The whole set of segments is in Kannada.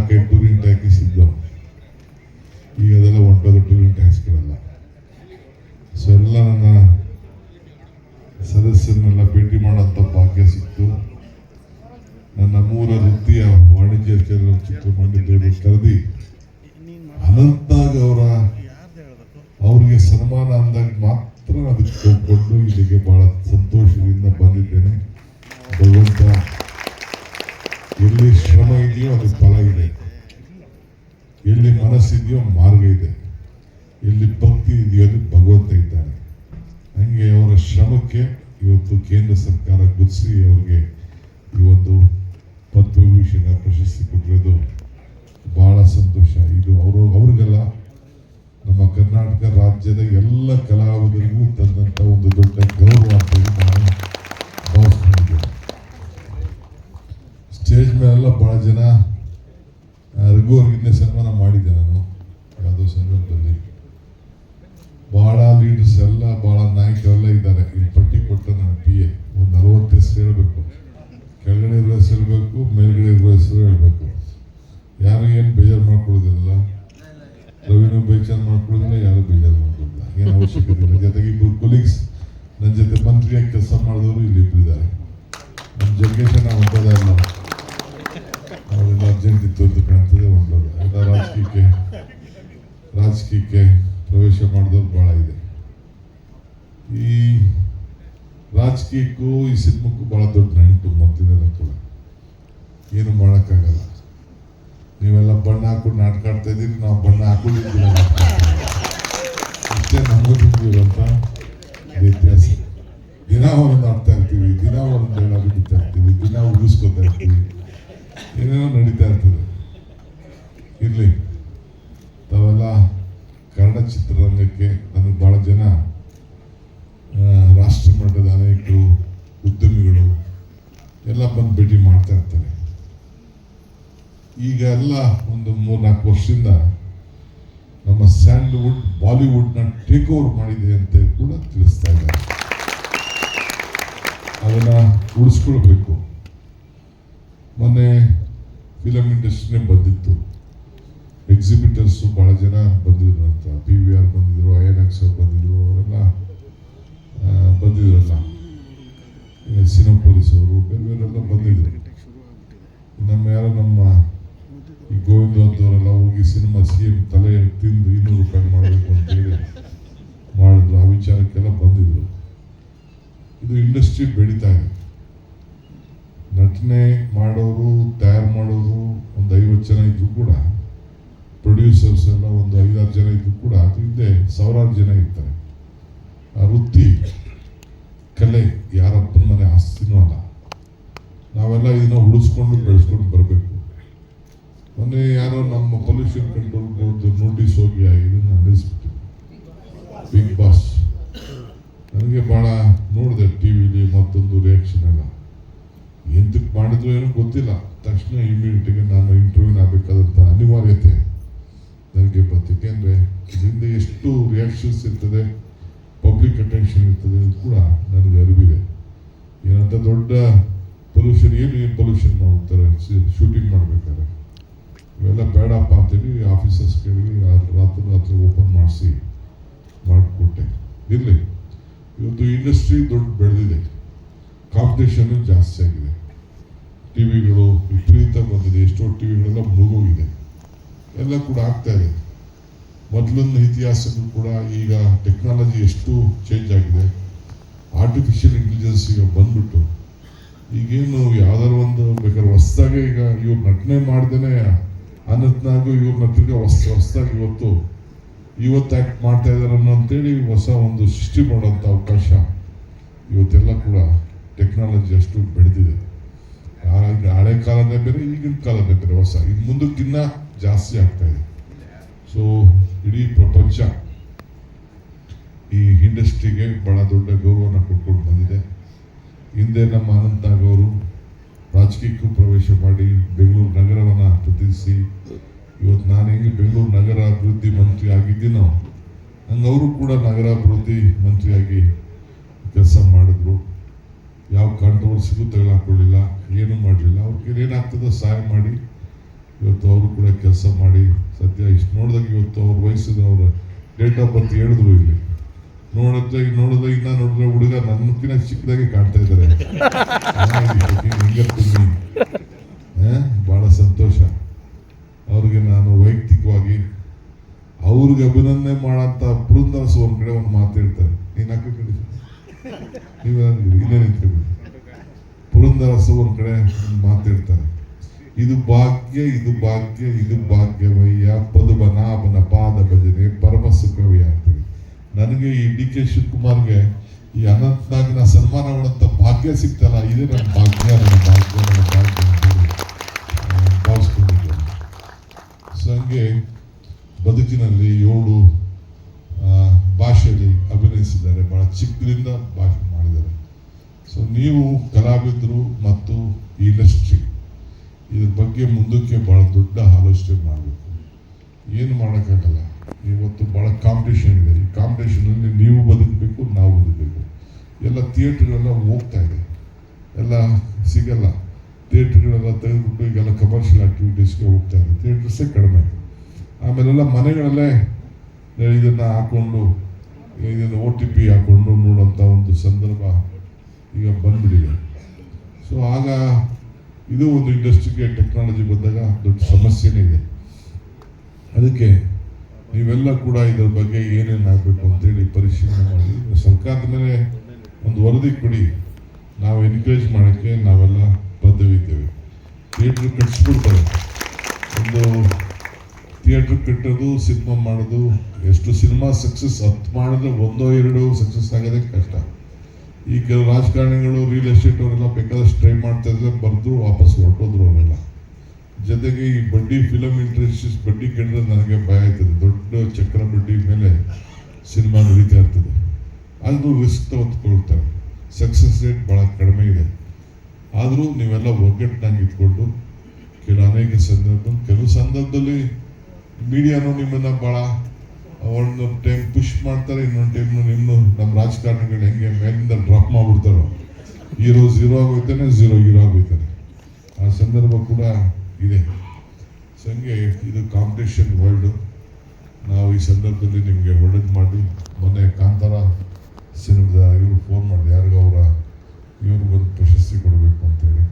4-5 ಟೂರಿಂಗ್ ಟ್ಯಾಕ್ಸ್ ಇದ್ದವು. ಈಗ ಅದೆಲ್ಲ ಹೊಂಟೋದು, ಟೂರಿಂಗ್ ಟ್ಯಾಕ್ಸ್ಗಳೆಲ್ಲ. ಸೊ ಎಲ್ಲ ನನ್ನ ಸದಸ್ಯರನ್ನೆಲ್ಲ ಭೇಟಿ ಮಾಡೋಂಥ ಭಾಗ್ಯ ಸಿಕ್ತು. ನನ್ನ ಮೂಲ ವೃತ್ತಿಯ ವಾಣಿಜ್ಯ ಚಿತ್ರಮಂದಿರದವರು ಕರೆದಿ ಅನಂತಾಗ್ ಅವ್ರಿಗೆ ಸನ್ಮಾನ ಅಂದಾಗ ಮಾತ್ರ ಅದಕ್ಕೆ ಹೋಗ್ಕೊಂಡು ಇಲ್ಲಿಗೆ ಬಹಳ ಸಂತೋಷದಿಂದ ಬಂದಿದ್ದೇನೆ. ಭಗವಂತ ಎಲ್ಲಿ ಶ್ರಮ ಇದೆಯೋ ಅದು ಫಲ ಇದೆ, ಎಲ್ಲಿ ಮನಸ್ಸಿದೆಯೋ ಮಾರ್ಗ ಇದೆ, ಎಲ್ಲಿ ಭಕ್ತಿ ಇದೆಯೋ ಅಲ್ಲಿ ಭಗವಂತ ಇದ್ದಾನೆ. ಹಂಗೆ ಅವರ ಶ್ರಮಕ್ಕೆ ಇವತ್ತು ಕೇಂದ್ರ ಸರ್ಕಾರ ಗುರುತಿಸಿ ಅವ್ರಿಗೆ ಈ ಒಂದು ಪದ್ಮಭೂಷಣ ಪ್ರಶಸ್ತಿ ಕೊಟ್ಟಿರೋದು ಬಹಳ ಸಂತೋಷ. ಇದು ಅವ್ರಿಗೆಲ್ಲ ನಮ್ಮ ಕರ್ನಾಟಕ ರಾಜ್ಯದ ಎಲ್ಲ ಕಲಾವಿದರಿಗೂ ತಂದಂಥ ಒಂದು ದೊಡ್ಡ ಗೌರವ ಅಂತ ನಾನು ಭಾವಿಸ್ಕೊಂಡಿದ್ದೇನೆ. ಸ್ಟೇಜ್ ಮೇಲೆಲ್ಲ ಭಾಳ ಜನ ರಘು ಅವ್ರಿಗಿನ್ನೇ ಸನ್ಮಾನ ಮಾಡಿದ್ದೆ ನಾನು ಯಾವುದೋ ಸಂದರ್ಭದಲ್ಲಿ. ಭಾಳ ಲೀಡರ್ಸ್ ಎಲ್ಲ ಭಾಳ ನಾಯಕರೆಲ್ಲ ಇದ್ದಾರೆ. ಇಲ್ಲಿ ಪಟ್ಟಿ ಕೊಟ್ಟು ನನ್ನ PA ಒಂದು 40 ಹೆಸರು ಹೇಳಬೇಕು. ಕೆಳಗಡೆ ಇರೋ ಹೆಸರು ಹೇಳಬೇಕು, ಮೇಲ್ಗಡೆ ಇರೋ ಹೆಸರು ಹೇಳಬೇಕು. ಯಾರು ಏನು ಬೇಜಾರು ಮಾಡ್ಕೊಳ್ಳೋದಿಲ್ಲ. ರವಿನೂ ಬೇಜಾರು ಮಾಡ್ಕೊಳ್ಳೋದಿಲ್ಲ, ಯಾರು ಬೇಜಾರು ಮಾಡ್ಕೊಳ್ಳೋದಿಲ್ಲ, ಏನು ಅವಶ್ಯಕತೆ ಇಲ್ಲ. ಜೊತೆಗೆ 2 ಕೊಲೀಗ್ಸ್ ನನ್ನ ಜೊತೆ ಮಂತ್ರಿಯಾಗಿ ಕೆಲಸ ಮಾಡಿದವರು ಇಲ್ಲಿ ಇಬ್ಬರಿದ್ದಾರೆ. ನಮ್ಮ ಜಗ್ಗೇಶನ ಹೊಂಟೋದ ಇಲ್ಲ, ಅವರೆಲ್ಲ ಅರ್ಜೆಂಟ್ ಇತ್ತು ಅಂತ ಕಾಣ್ತದೆ, ಹೊಂಟೋದು. ಎಲ್ಲ ರಾಜಕೀಯಕ್ಕೆ ಪ್ರವೇಶ ಮಾಡಿದವ್ರು ಭಾಳ ಇದೆ. ಈ ರಾಜಕೀಯಕ್ಕೂ ಈ ಸಿನಿಮಕ್ಕೂ ಭಾಳ ದೊಡ್ಡ ನಂಟು ಮೊದಲಿನ ಕೂಡ. ಏನು ಮಾಡೋಕ್ಕಾಗಲ್ಲ. ನೀವೆಲ್ಲ ಬಣ್ಣ ಹಾಕೊಂಡು ನಾಟಕ ಆಡ್ತಾ ಇದ್ದೀರಿ, ನಾವು ಬಣ್ಣ ಹಾಕೊಂಡಿದ್ದೀವಿ. ಅಷ್ಟೇ ನಮಗೂ ನಿಮಗಿರುವಂಥ ವ್ಯತ್ಯಾಸ. ದಿನ ಒಂದೊಂದು ಆಡ್ತಾ ಇರ್ತೀವಿ, ದಿನ ಒಂದೊಂದು ಎಲ್ಲ ಬಿಡ್ತಾ ಇರ್ತೀವಿ, ದಿನ ಉಳಿಸ್ಕೊತಾ ಇರ್ತೀವಿ, ಏನೇನೋ ನಡೀತಾ ಇರ್ತದೆ. ಇರಲಿ, ತಾವೆಲ್ಲ ಕನ್ನಡ ಚಿತ್ರರಂಗಕ್ಕೆ ನನಗೆ ಭಾಳ ಜನ ರಾಷ್ಟ್ರ ಮಟ್ಟದ ಅನೇಕರು ಉದ್ಯಮಿಗಳು ಎಲ್ಲ ಬಂದು ಭೇಟಿ ಮಾಡ್ತಾ ಇರ್ತಾರೆ. ಈಗ ಎಲ್ಲ ಒಂದು 3-4 ವರ್ಷದಿಂದ ನಮ್ಮ ಸ್ಯಾಂಡಲ್ವುಡ್ ಬಾಲಿವುಡ್ನ ಟೇಕ್ ಓವರ್ ಮಾಡಿದೆ ಅಂತ ಕೂಡ ತಿಳಿಸ್ತಾ ಇದ್ದಾರೆ. ಅದನ್ನ ಉಳಿಸ್ಕೊಳ್ಬೇಕು. ಮೊನ್ನೆ ಫಿಲಮ್ ಇಂಡಸ್ಟ್ರಿನೇ ಬಂದಿತ್ತು, ಎಕ್ಸಿಬಿಟರ್ಸು ಭಾಳ ಜನ ಬಂದಿದ್ರು ಅಂತ. PVR ಬಂದಿದ್ರು, ಐಎನ್ಎಕ್ಸ್ ಅವ್ರು ಬಂದಿದ್ರು, ಅವರೆಲ್ಲ ಬಂದಿದ್ರಲ್ಲ, ಸಿನೋಪೊಲಿಸ್ ಅವರು ಬೇರೆಲ್ಲ ಬಂದಿದ್ರು. ನಮ್ಮ ಈ ಗೋವಿಂದ ಅಂತವರೆಲ್ಲ ಹೋಗಿ ಸಿನಿಮಾ CM ತಲೆ ತಿಂದು 200 ರೂಪಾಯಿ ಮಾಡಬೇಕು ಅಂತೇಳಿ ಮಾಡಿದ್ರು. ಆ ವಿಚಾರಕ್ಕೆಲ್ಲ ಬಂದಿದ್ರು. ಇದು ಇಂಡಸ್ಟ್ರಿ ಬೆಳೀತಾ ಇದೆ. ನಟನೆ ಮಾಡೋರು, ತಯಾರು ಮಾಡೋರು ಒಂದು 50 ಜನ ಇದ್ರು ಕೂಡ, ಪ್ರೊಡ್ಯೂಸರ್ಸ್ ಎಲ್ಲ ಒಂದು 5-6 ಜನ ಇದ್ರು ಕೂಡ, ಅದು ಹಿಂದೆ 1000 ಜನ ಇರ್ತಾರೆ. ಆ ವೃತ್ತಿ ಕಲೆ ಯಾರಪ್ಪನ ಮನೆ ಆಸ್ತಿನೂ ಅಲ್ಲ. ನಾವೆಲ್ಲ ಇದನ್ನ ಉಳಿಸ್ಕೊಂಡು ಬೆಳೆಸ್ಕೊಂಡು ಬರಬೇಕು. ಮೊನ್ನೆ ಯಾರೋ ನಮ್ಮ ಪೊಲ್ಯೂಷನ್ ಕಂಟ್ರೋಲ್ ಬೋರ್ಡ್ ನೋಟಿಸ್ ಹೋಗಿ ಇದನ್ನ ನಿಲ್ಲಿಸ್ಬಿಟ್ಟು ಬಿಗ್ ಬಾಸ್. ನನಗೆ ಭಾಳ ನೋಡಿದೆ ಟಿವಿಲಿ, ಮತ್ತೊಂದು ರಿಯಾಕ್ಷನ್ ಎಲ್ಲ ಎಂತಕ್ಕೆ ಮಾಡಿದ್ರು ಏನೋ ಗೊತ್ತಿಲ್ಲ. ತಕ್ಷಣ ಇಮಿಡಿಯೇಟಿಗೆ ನಾನು ಇಂಟರ್ವ್ಯೂನ್ ಆಗಬೇಕಾದಂಥ ಅನಿವಾರ್ಯತೆ ನನಗೆ ಬಂತು. ಏಕೆಂದರೆ ಇದರಿಂದ ಎಷ್ಟು ರಿಯಾಕ್ಷನ್ಸ್ ಇರ್ತದೆ, ಪಬ್ಲಿಕ್ ಅಟೆನ್ಷನ್ ಇರ್ತದೆ ಅಂತ ಕೂಡ ನನಗೆ ಅರಿವಿದೆ. ಏನಂತ ದೊಡ್ಡ ಪೊಲ್ಯೂಷನ್, ಏನು ಪೊಲ್ಯೂಷನ್ ಮಾಡ್ತಾರೆ ಶೂಟಿಂಗ್ ಮಾಡಬೇಕಾದ್ರೆ. ಇವೆಲ್ಲ ಬೇಡಪ್ಪ ಅಂತೇಳಿ ಆಫೀಸರ್ಸ್ ಕೇಳಿ ರಾತ್ರಿ ಓಪನ್ ಮಾಡಿಕೊಟ್ಟೆ. ಇರಲಿ, ಇವತ್ತು ಇಂಡಸ್ಟ್ರಿ ದೊಡ್ಡ ಬೆಳೆದಿದೆ, ಕಾಂಪಿಟೇಷನ್ ಜಾಸ್ತಿ ಆಗಿದೆ. ಟಿವಿಗಳು ವಿಪರೀತ ಬಂದಿದೆ, ಎಷ್ಟೋ ಟಿವಿಗಳೆಲ್ಲ ಮುಳುಗೋಗಿದೆ. ಎಲ್ಲ ಕೂಡ ಆಗ್ತಾ ಇದೆ. ಮೊದಲಿನ ಇತಿಹಾಸಗಳು ಕೂಡ ಈಗ ಟೆಕ್ನಾಲಜಿ ಎಷ್ಟು ಚೇಂಜ್ ಆಗಿದೆ. ಆರ್ಟಿಫಿಷಿಯಲ್ ಇಂಟೆಲಿಜೆನ್ಸ್ ಈಗ ಬಂದ್ಬಿಟ್ಟು ಈಗೇನು ಯಾವ್ದಾದ್ರು ಒಂದು ಬೇಕಾದ್ರೆ ಹೊಸದಾಗೆ ಈಗ ಇವ್ರು ನಟನೆ ಮಾಡ್ದೇನೆ ಅನ್ನತ್ನಾಗೂ ಇವ್ರನ್ನ ತಿರ್ಗಾ ಹೊಸದಾಗಿ ಇವತ್ತು ಆ್ಯಕ್ಟ್ ಮಾಡ್ತಾ ಇದ್ದಾರೆ ಅನ್ನೋಂತೇಳಿ ಹೊಸ ಒಂದು ಸೃಷ್ಟಿ ಮಾಡೋಂಥ ಅವಕಾಶ ಇವತ್ತೆಲ್ಲ ಕೂಡ ಟೆಕ್ನಾಲಜಿ ಅಷ್ಟು ಬೆಳೆದಿದೆ. ಹಳೆ ಕಾಲನೇ ಬೇರೆ, ಈಗಿನ ಕಾಲನೇ ಬೇರೆ, ಹೊಸ ಇನ್ನು ಮುಂದಕ್ಕಿನ್ನ ಜಾಸ್ತಿ ಆಗ್ತಾ ಇದೆ. ಸೊ ಇಡೀ ಪ್ರಪಂಚ ಈ ಇಂಡಸ್ಟ್ರಿಗೆ ಬಹಳ ದೊಡ್ಡ ಗೌರವನ ಕೊಟ್ಕೊಂಡು ಬಂದಿದೆ. ಹಿಂದೆ ನಮ್ಮ ಅನಂತಾಗ್ ಅವರು ರಾಜಕೀಯಕ್ಕೂ ಪ್ರವೇಶ ಮಾಡಿ ಬೆಂಗಳೂರು ನಗರವನ್ನು ಪ್ರತಿನಿಧಿಸಿ, ಇವತ್ತು ನಾನು ಹೆಂಗೆ ಬೆಂಗಳೂರು ನಗರ ಅಭಿವೃದ್ಧಿ ಮಂತ್ರಿ ಆಗಿದ್ದೀನೋ ಹಂಗೆ ಅವರು ಕೂಡ ನಗರಾಭಿವೃದ್ಧಿ ಮಂತ್ರಿಯಾಗಿ ಕೆಲಸ ಮಾಡಿದ್ರು. ಯಾವ ಕಾಂಟ್ರವರ್ಸಿಗೂ ತೆಗೆದುಕೊಳ್ಳಿಲ್ಲ, ಏನೂ ಮಾಡಲಿಲ್ಲ. ಅವ್ರಿಗೆ ಏನಾಗ್ತದೋ ಸಹಾಯ ಮಾಡಿ ಇವತ್ತು ಅವರು ಕೂಡ ಕೆಲಸ ಮಾಡಿ ಸದ್ಯ ಇಷ್ಟು ನೋಡಿದಾಗ ಇವತ್ತು ಅವ್ರ ವಯಸ್ಸಿನ ಅವ್ರ ಡೇಟ್ ಆಫ್ ಬರ್ತ್ ಹೇಳಿದ್ರು ಇಲ್ಲಿ ನೋಡಿದ್ರೆ ಇನ್ನ ನೋಡಿದ್ರೆ ಹುಡುಗ ನನ್ನಕ್ಕಿಂತ ಚಿಕ್ಕದಾಗಿ ಕಾಣ್ತಾ ಇದ್ದಾರೆ. ಬಹಳ ಸಂತೋಷ. ಅವ್ರಿಗೆ ನಾನು ವೈಯಕ್ತಿಕವಾಗಿ ಅವ್ರಿಗೆ ಅಭಿನಂದನೆ ಮಾಡಂತ ಪುರಂದರಸು ಒಂದ್ ಕಡೆ ಒಂದು ಮಾತು ಹೇಳ್ತಾರೆ. ಇಲ್ಲೇ ನಿಂತ್ಕೊಂಡು ಪುರಂದರಸು ಒಂದ್ ಕಡೆ ಮಾತು ಹೇಳ್ತಾರೆ, ಇದು ಭಾಗ್ಯ ಇದು ಭಾಗ್ಯ ಇದು ಭಾಗ್ಯವಯ್ಯ ಪದುಬನಾಭನ ಪಾದ ಭಜನೆ ಪರಮ ಸುಖವಯ್ಯ ಅಂತೇಳಿ. ನನಗೆ ಈ ಡಿ ಕೆ ಶಿವಕುಮಾರ್ಗೆ ಈ ಅನಂತನಾಗಿನ ಸನ್ಮಾನ ಮಾಡಂತ ಭಾಗ್ಯ ಸಿಗ್ತಲ್ಲ, ಇದೇ ನನ್ನ ಭಾಗ್ಯ ಅಂತೇಳಿ ಭಾವಿಸ್ಕೊಂಡಿದ್ದೇನೆ. ಸೊ ಹಂಗೆ ಬದುಕಿನಲ್ಲಿ 7 ಭಾಷೆಯಲ್ಲಿ ಅಭಿನಯಿಸಿದ್ದಾರೆ, ಬಹಳ ಚಿಕ್ಕದಿಂದ ಭಾಷೆ ಮಾಡಿದ್ದಾರೆ. ಸೊ ನೀವು ಕಲಾವಿದರು ಮತ್ತು ಇಂಡಸ್ಟ್ರಿ ಇದ್ರ ಬಗ್ಗೆ ಮುಂದಕ್ಕೆ ಬಹಳ ದೊಡ್ಡ ಆಲೋಚನೆ ಮಾಡಬೇಕು. ಏನು ಮಾಡೋಕ್ಕಾಗಲ್ಲ, ಇವತ್ತು ಬಹಳ ಕಾಂಪಿಟೇಷನ್ ಇದೆ. ಈ ಕಾಂಪಿಟೇಷನಲ್ಲಿ ನೀವು ಬದುಕಬೇಕು, ನಾವು ಬದುಕಬೇಕು. ಎಲ್ಲ ಥಿಯೇಟ್ರ್ಗಳೆಲ್ಲ ಹೋಗ್ತಾ ಇದೆ, ಎಲ್ಲ ಸಿಗಲ್ಲ. ಥಿಯೇಟ್ರ್ಗಳೆಲ್ಲ ತೆಗೆದುಬಿಟ್ಟು ಈಗೆಲ್ಲ ಕಮರ್ಷಿಯಲ್ ಆಕ್ಟಿವಿಟೀಸ್ಗೆ ಹೋಗ್ತಾ ಇದೆ, ಥಿಯೇಟರ್ಸೇ ಕಡಿಮೆ. ಆಮೇಲೆಲ್ಲ ಮನೆಗಳಲ್ಲೇ ಇದನ್ನು ಹಾಕ್ಕೊಂಡು ಇದನ್ನು OTP ಹಾಕ್ಕೊಂಡು ನೋಡೋಂಥ ಒಂದು ಸಂದರ್ಭ ಈಗ ಬಂದ್ಬಿಟ್ಟಿದೆ. ಸೊ ಆಗ ಇದು ಒಂದು ಇಂಡಸ್ಟ್ರಿಗೆ ಟೆಕ್ನಾಲಜಿ ಬಂದಾಗ ದೊಡ್ಡ ಸಮಸ್ಯೆನೇ ಇದೆ. ಅದಕ್ಕೆ ನೀವೆಲ್ಲ ಕೂಡ ಇದರ ಬಗ್ಗೆ ಏನೇನು ಆಗಬೇಕು ಅಂತೇಳಿ ಪರಿಶೀಲನೆ ಮಾಡಿ ಸರ್ಕಾರದ ಮೇಲೆ ಒಂದು ವರದಿ ಕೊಡಿ. ನಾವು ಎನ್ಕರೇಜ್ ಮಾಡೋಕ್ಕೆ ನಾವೆಲ್ಲ ಬದ್ಧವಿದ್ದೇವೆ. ಥಿಯೇಟ್ರ್ ಕಟ್ಸ್ಬಿಡ್ತಾರೆ, ಒಂದು ಥಿಯೇಟ್ರ್ ಕಟ್ಟೋದು, ಸಿನಿಮಾ ಮಾಡೋದು, ಎಷ್ಟು ಸಿನಿಮಾ ಸಕ್ಸಸ್ 10 ಮಾಡಿದ್ರೆ 1-2 ಸಕ್ಸಸ್ ಆಗೋದೇ ಕಷ್ಟ. ಈ ಕೆಲವು ರಾಜಕಾರಣಿಗಳು ರಿಯಲ್ ಎಸ್ಟೇಟ್ ಅವರೆಲ್ಲ ಬೇಕಾದಷ್ಟು ಟ್ರೈ ಮಾಡ್ತಾ ಇದ್ರೆ ಬರೆದು ವಾಪಸ್ ಹೊರಟೋದ್ರು ಅವರೆಲ್ಲ. ಜೊತೆಗೆ ಈ ಬಡ್ಡಿ ಫಿಲಮ್ ಇಂಡಸ್ಟ್ರೀಸ್ ಬಡ್ಡಿ ಕೇಳಿದ್ರೆ ನನಗೆ ಭಯ ಆಯ್ತದೆ. ದೊಡ್ಡ ಚಕ್ರ ಬಡ್ಡಿ ಮೇಲೆ ಸಿನಿಮಾ ನಡೀತಾ ಇರ್ತದೆ, ಅದು ರಿಸ್ಕ್ ಹೊತ್ಕೊಳ್ತಾರೆ. ಸಕ್ಸಸ್ ರೇಟ್ ಭಾಳ ಕಡಿಮೆ ಇದೆ. ಆದರೂ ನೀವೆಲ್ಲ ಒಗ್ಗಟ್ಟಿನಾಗಿ ಇಟ್ಕೊಂಡು ಅನೇಕ ಕೆಲವು ಸಂದರ್ಭದಲ್ಲಿ ಮೀಡಿಯಾನು ನಿಮ್ಮನ್ನು ಭಾಳ ಒಂದು ಟೈಮ್ ಪುಷ್ ಮಾಡ್ತಾರೆ, ಇನ್ನೊಂದು ಟೈಮ್ ನಮ್ಮ ರಾಜಕಾರಣಿಗಳು ಹೆಂಗೆ ಮೇಲಿಂದ ಡ್ರಾಪ್ ಮಾಡಿಬಿಡ್ತಾರೋ, ಹೀರೋ 0 ಆಗೋಯ್ತಾನೆ, 0 ಹೀರೋ ಆಗೋಯ್ತಾನೆ. ಆ ಸಂದರ್ಭ ಕೂಡ ಇದೆ. ಸೊ ಹಂಗೆ ಇದು ಕಾಂಪಿಟೇಷನ್ ವರ್ಲ್ಡು. ನಾವು ಈ ಸಂದರ್ಭದಲ್ಲಿ ನಿಮಗೆ ಒಳ್ಳೇದು ಮಾಡಿ, ಮೊನ್ನೆ ಕಾಂತಾರ ಸಿನಿಮಾದ ಇವರು ಫೋನ್ ಮಾಡಿದೆ, ಯಾರಿಗೂ ಇವ್ರಿಗೊಂದು ಪ್ರಶಸ್ತಿ ಕೊಡಬೇಕು ಅಂತೇಳಿ.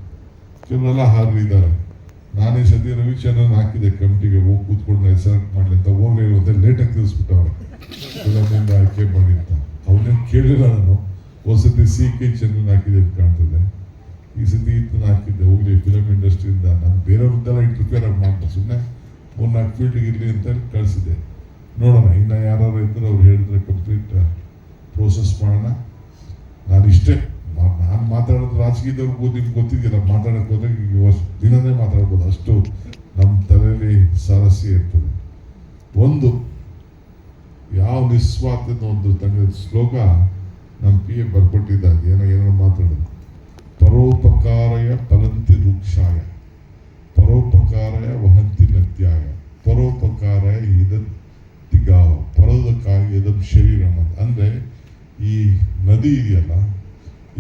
ಕೆಲವೆಲ್ಲ ಹಾರಿದ್ದಾರೆ. ನಾನೇ ಸದ್ಯ ರವಿಚಂದ್ರನ್ ಹಾಕಿದೆ ಕಮಿಟಿಗೆ, ಹೋಗಿ ಕೂತ್ಕೊಂಡು ಸೆಲೆಕ್ಟ್ ಮಾಡಲಿ ಅಂತ. ಹೋಗಿ ಒಂದೇ ಲೇಟಾಗಿ ತಿಳಿಸ್ಬಿಟ್ಟವ್ರೆ ಫಿಲಮಿಂದ ಆಯ್ಕೆ ಮಾಡಿ ಅಂತ. ಅವನ್ನೇನು ಕೇಳಿಲ್ಲ ನಾನು. ಹೊಸತಿ CK ಚಂದ್ರನ್ ಹಾಕಿದೆ ಅಂತ ಕಾಣ್ತದೆ, ಈ ಸತಿ ಇದನ್ನ ಹಾಕಿದ್ದೆ. ಹೋಗ್ಲಿ ಫಿಲಮ್ ಇಂಡಸ್ಟ್ರಿಯಿಂದ ನಾನು ಬೇರೆಯವ್ರದ್ದೆಲ್ಲ ಇಂಟರ್ಫಿಯರ್ ಆಗಿ ಮಾಡ್ತಾ ಸುಮ್ಮನೆ 3-4 ಫೀಲ್ಡ್ಗೆ ಇರಲಿ ಅಂತ ಕಳಿಸಿದ್ದೆ. ನೋಡೋಣ, ಇನ್ನು ಯಾರು ಇದ್ದರೆ ಅವ್ರು ಹೇಳಿದ್ರೆ ಕಂಪ್ಲೀಟ್ ಪ್ರೋಸೆಸ್ ಮಾಡೋಣ. ನಾನು ಇಷ್ಟೇ, ನಾನು ಮಾತಾಡೋದು ರಾಜಕೀಯದವ್ರಿಗೂ ನಿಮ್ಗೆ ಗೊತ್ತಿದೆಯಲ್ಲ, ಮಾತಾಡೋಕೆ ಹೋದ್ರೆ ದಿನನೇ ಮಾತಾಡ್ಬೋದು, ಅಷ್ಟು ನಮ್ಮ ತಲೆಯಲ್ಲಿ ಸಾರಸ್ಯ ಇರ್ತದೆ. ಒಂದು ಯಾವ ನಿಸ್ವಾರ್ಥದ ಒಂದು ತಂಡ ಶ್ಲೋಕ ನಮ್ಮ PA ಬರ್ಕೊಟ್ಟಿದ್ದಾಗ ಏನೋ ಮಾತಾಡೋದು. ಪರೋಪಕಾರಯ ಫಲಂತಿ ವೃಕ್ಷಾಯ, ಪರೋಪಕಾರಯ ವಹಂತಿ ನದ್ಯಾಯ, ಪರೋಪಕಾರಯ ಇದತ್ತಿ ಗಾವ, ಪರೋದಕ್ಕಾಗಿ ಇದಂ ಶರೀರಂ ಅಂತ. ಅಂದರೆ ಈ ನದಿ ಇದೆಯಲ್ಲ,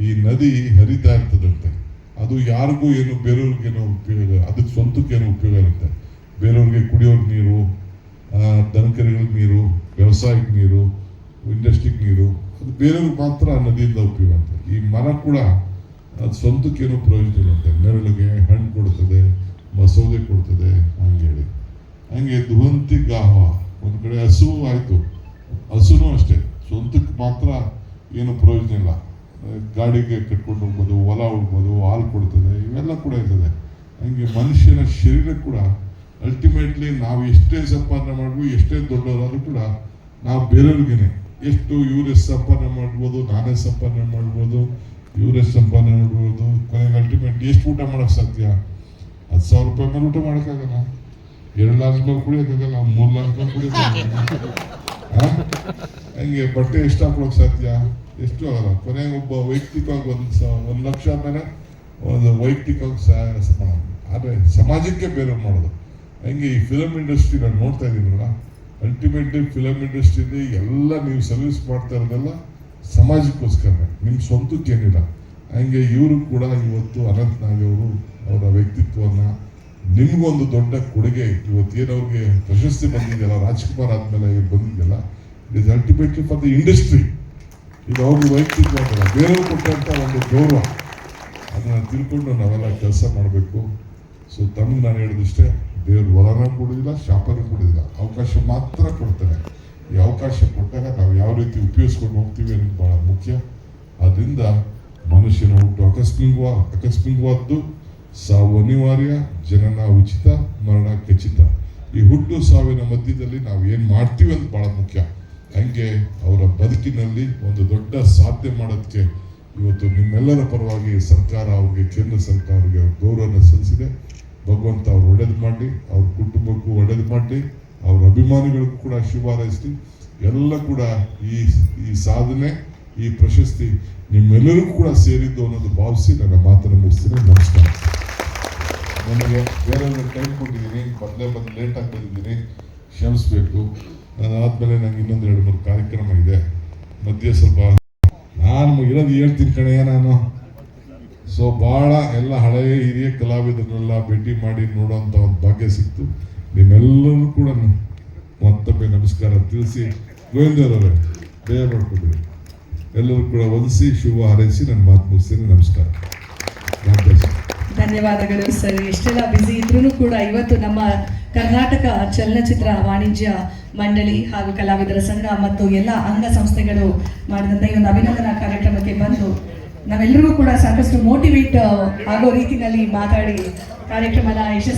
ಈ ನದಿ ಹರಿತಾ ಇರ್ತದಂತೆ. ಅದು ಯಾರಿಗೂ ಏನು ಬೇರೆಯವ್ರಿಗೇನೋ ಉಪಯೋಗ, ಅದಕ್ಕೆ ಸ್ವಂತಕ್ಕೇನೋ ಉಪಯೋಗ ಇರುತ್ತೆ. ಬೇರೆಯವ್ರಿಗೆ ಕುಡಿಯೋರ್ಗೆ ನೀರು, ದನಕರಿಗಳಿಗೆ ನೀರು, ವ್ಯವಸಾಯಕ್ಕೆ ನೀರು, ಇಂಡಸ್ಟ್ರಿಗೆ ನೀರು, ಅದು ಬೇರೆಯವ್ರಿಗೆ ಮಾತ್ರ ನದಿಯಿಂದ ಉಪಯೋಗ ಅಂತ. ಈ ಮರ ಕೂಡ ಅದು ಸ್ವಂತಕ್ಕೇನೋ ಪ್ರಯೋಜನ ಇರುತ್ತೆ. ನೆರಳಿಗೆ ಹಣ್ಣು ಕೊಡ್ತದೆ, ಮಸೌದೆ ಕೊಡ್ತದೆ, ಹಂಗೇಳಿ. ಹಂಗೆ ದುವಂತಿ ಗಾಹ, ಒಂದು ಕಡೆ ಹಸು ಆಯಿತು, ಹಸುನೂ ಅಷ್ಟೇ ಸ್ವಂತಕ್ಕೆ ಮಾತ್ರ ಏನು ಪ್ರಯೋಜನ ಇಲ್ಲ. ಗಾಡಿಗೆ ಕಟ್ಕೊಂಡು ಹೋಗ್ಬೋದು, ಹೊಲ ಹೋಗ್ಬೋದು, ಹಾಲು ಕೊಡ್ತದೆ, ಇವೆಲ್ಲ ಕೂಡ ಇರ್ತದೆ. ಹಂಗೆ ಮನುಷ್ಯನ ಶರೀರ ಕೂಡ ಅಲ್ಟಿಮೇಟ್ಲಿ ನಾವು ಎಷ್ಟೇ ಸಂಪಾದನೆ ಮಾಡ್ಬೋದು, ಎಷ್ಟೇ ದೊಡ್ಡವರಾದ್ರೂ ಕೂಡ ನಾವು ಬೇರೆಯವ್ರಿಗೇನೆ ಎಷ್ಟು ಇವರೆಷ್ಟು ಸಂಪಾದನೆ ಮಾಡ್ಬೋದು, ನಾನೇ ಸಂಪಾದನೆ ಮಾಡ್ಬೋದು, ಇವರೆಷ್ಟು ಸಂಪಾದನೆ ಮಾಡ್ಬೋದು, ಕೊನೆಗೆ ಅಲ್ಟಿಮೇಟ್ಲಿ ಎಷ್ಟು ಊಟ ಮಾಡೋಕ್ಕೆ ಸಾಧ್ಯ? 10,000 ರೂಪಾಯಿ ಮೇಲೆ ಊಟ ಮಾಡೋಕ್ಕಾಗಲ್ಲ, 2 ಲಕ್ಷ ಮೇಲೆ ಕುಡಿಯೋಕ್ಕಾಗಲ್ಲ, 3 ಲಕ್ಷ ಮೇಲೆ ಕುಡಿಯೋಕ್ಕಾಗಲ್ಲ. ಹಂಗೆ ಬಟ್ಟೆ ಎಷ್ಟು ಹಾಕೊಳ್ಳೋಕೆ ಸಾಧ್ಯ? ಎಷ್ಟು ಆಗಲ್ಲ. ಕೊನೆಗೆ ಒಬ್ಬ ವೈಯಕ್ತಿಕವಾಗಿ 1 ಲಕ್ಷ ಮೇಲೆ ಒಂದು ವೈಯಕ್ತಿಕವಾಗಿ ಸಹಾಯ ಆದರೆ ಸಮಾಜಕ್ಕೆ ಬೇರೆ ಮಾಡೋದು. ಹಂಗೆ ಈ ಫಿಲಮ್ ಇಂಡಸ್ಟ್ರಿ ನಾನು ನೋಡ್ತಾ ಇದ್ದೀನಲ್ಲ, ಅಲ್ಟಿಮೇಟ್ಲಿ ಫಿಲಮ್ ಇಂಡಸ್ಟ್ರಿಯಲ್ಲಿ ಎಲ್ಲ ನೀವು ಸರ್ವಿಸ್ ಮಾಡ್ತಾ ಇರೋದೆಲ್ಲ ಸಮಾಜಕ್ಕೋಸ್ಕರನೇ, ನಿಮ್ಮ ಸ್ವಂತಕ್ಕೇನಿಲ್ಲ. ಹಂಗೆ ಇವರು ಕೂಡ ಇವತ್ತು ಅನಂತನಾಗ್ ಅವರು ಅವರ ವ್ಯಕ್ತಿತ್ವವನ್ನು ನಿಮ್ಗೊಂದು ದೊಡ್ಡ ಕೊಡುಗೆ. ಇವತ್ತೇನವ್ರಿಗೆ ಪ್ರಶಸ್ತಿ ಬಂದಿದೆಯಲ್ಲ, ರಾಜ್ಕುಮಾರ್ ಆದ್ಮೇಲೆ ಬಂದಿದೆಯಲ್ಲ, it is ultimately for the industry. ಇದು ಅವ್ರಿಗೆ ವೈಯಕ್ತಿಕವಾಗಲ್ಲ, ಬೇರೆಯವ್ರು ಕೊಟ್ಟಂತ ಒಂದು ಗೌರವ. ಅದನ್ನ ತಿಳ್ಕೊಂಡು ನಾವೆಲ್ಲ ಕೆಲಸ ಮಾಡಬೇಕು. ಸೊ ತಮಗೆ ನಾನು ಹೇಳಿದಷ್ಟೇ, ದೇವ್ರು ವರನ ಕೊಡೋದಿಲ್ಲ, ಶಾಪನೂ ಕೊಡೋದಿಲ್ಲ, ಅವಕಾಶ ಮಾತ್ರ ಕೊಡ್ತಾನೆ. ಈ ಅವಕಾಶ ಕೊಟ್ಟಾಗ ನಾವು ಯಾವ ರೀತಿ ಉಪಯೋಗಿಸ್ಕೊಂಡು ಹೋಗ್ತೀವಿ ಅನ್ನೋದು ಬಹಳ ಮುಖ್ಯ. ಅದರಿಂದ ಮನುಷ್ಯನ ಹುಟ್ಟು ಅಕಸ್ಮಿಕವಾದ್ದು, ಸಾವು ಅನಿವಾರ್ಯ, ಜನನ ಉಚಿತ, ಮರಣ ಖಚಿತ. ಈ ಹುಟ್ಟು ಸಾವಿನ ಮಧ್ಯದಲ್ಲಿ ನಾವು ಏನು ಮಾಡ್ತೀವಿ ಅಂತ ಬಹಳ ಮುಖ್ಯ. ಹಂಗೆ ಅವರ ಬದುಕಿನಲ್ಲಿ ಒಂದು ದೊಡ್ಡ ಸಾಧನೆ ಮಾಡೋದಕ್ಕೆ ಇವತ್ತು ನಿಮ್ಮೆಲ್ಲರ ಪರವಾಗಿ ಸರ್ಕಾರ ಅವ್ರಿಗೆ, ಕೇಂದ್ರ ಸರ್ಕಾರ ಅವ್ರಿಗೆ ಗೌರವನ ಸಲ್ಲಿಸಿದೆ. ಭಗವಂತ ಅವ್ರು ಒಳ್ಳೇದು ಮಾಡಲಿ, ಅವ್ರ ಕುಟುಂಬಕ್ಕೂ ಒಳ್ಳೇದು ಮಾಡಲಿ, ಅವ್ರ ಅಭಿಮಾನಿಗಳಿಗೂ ಕೂಡ ಶುಭ ಹಾರೈಸಲಿ. ಎಲ್ಲ ಕೂಡ ಈ ಸಾಧನೆ, ಈ ಪ್ರಶಸ್ತಿ ನಿಮ್ಮೆಲ್ಲರಿಗೂ ಕೂಡ ಸೇರಿದ್ದು ಅನ್ನೋದು ಭಾವಿಸಿ ನನ್ನ ಮಾತನ್ನು ಮುಗಿಸ್ತೀನಿ. ನಮಸ್ಕಾರ. ನನಗೆ ಬೇರೆ ಟೈಮ್ ಕೊಟ್ಟಿದ್ದೀನಿ, ಮೊದಲೇ ಲೇಟಾಗಿ ಬಂದಿದ್ದೀನಿ, ಕ್ಷಮಿಸ್ಬೇಕು. ಅದಾದಮೇಲೆ ನಂಗೆ ಇನ್ನೊಂದು 2-3 ಕಾರ್ಯಕ್ರಮ ಇದೆ. ಮಧ್ಯೆ ಸ್ವಲ್ಪ ನಾನು ಇರೋದು ಹೇಳ್ತೀನಿ ಕಣೆಯ ನಾನು. ಸೊ ಭಾಳ ಎಲ್ಲ ಹಳೆಯ ಹಿರಿಯ ಕಲಾವಿದರನ್ನೆಲ್ಲ ಭೇಟಿ ಮಾಡಿ ನೋಡೋಂಥ ಒಂದು ಭಾಗ್ಯ ಸಿಕ್ತು. ನಿಮ್ಮೆಲ್ಲರೂ ಕೂಡ ಮತ್ತೊಮ್ಮೆ ನಮಸ್ಕಾರ ತಿಳಿಸಿ, ಗೋವಿಂದರವರೇ ಬೇಗ ಮಾಡ್ಕೊಂಡಿರಿ. ಎಲ್ಲರೂ ಕೂಡ ವಂದಿಸಿ ಶುಭ ಹಾರೈಸಿ ನನ್ನ ಮಾತು ಮುಗಿಸ್ತೀನಿ. ನಮಸ್ಕಾರ. ಧನ್ಯವಾದಗಳು ಸರ್. ಎಷ್ಟೆಲ್ಲ ಬ್ಯುಸಿ ಇದ್ರೂ ಕೂಡ ಇವತ್ತು ನಮ್ಮ ಕರ್ನಾಟಕ ಚಲನಚಿತ್ರ ವಾಣಿಜ್ಯ ಮಂಡಳಿ ಹಾಗೂ ಕಲಾವಿದರ ಸಂಘ ಮತ್ತು ಎಲ್ಲ ಅಂಗ ಸಂಸ್ಥೆಗಳು ಮಾಡಿದಂಥ ಈ ಒಂದು ಅಭಿನಂದನಾ ಕಾರ್ಯಕ್ರಮಕ್ಕೆ ಬಂದು ನಾವೆಲ್ಲರಿಗೂ ಕೂಡ ಸಾಕಷ್ಟು ಮೋಟಿವೇಟ್ ಆಗೋ ರೀತಿಯಲ್ಲಿ ಮಾತಾಡಿ ಕಾರ್ಯಕ್ರಮನ ಯಶಸ್ವಿ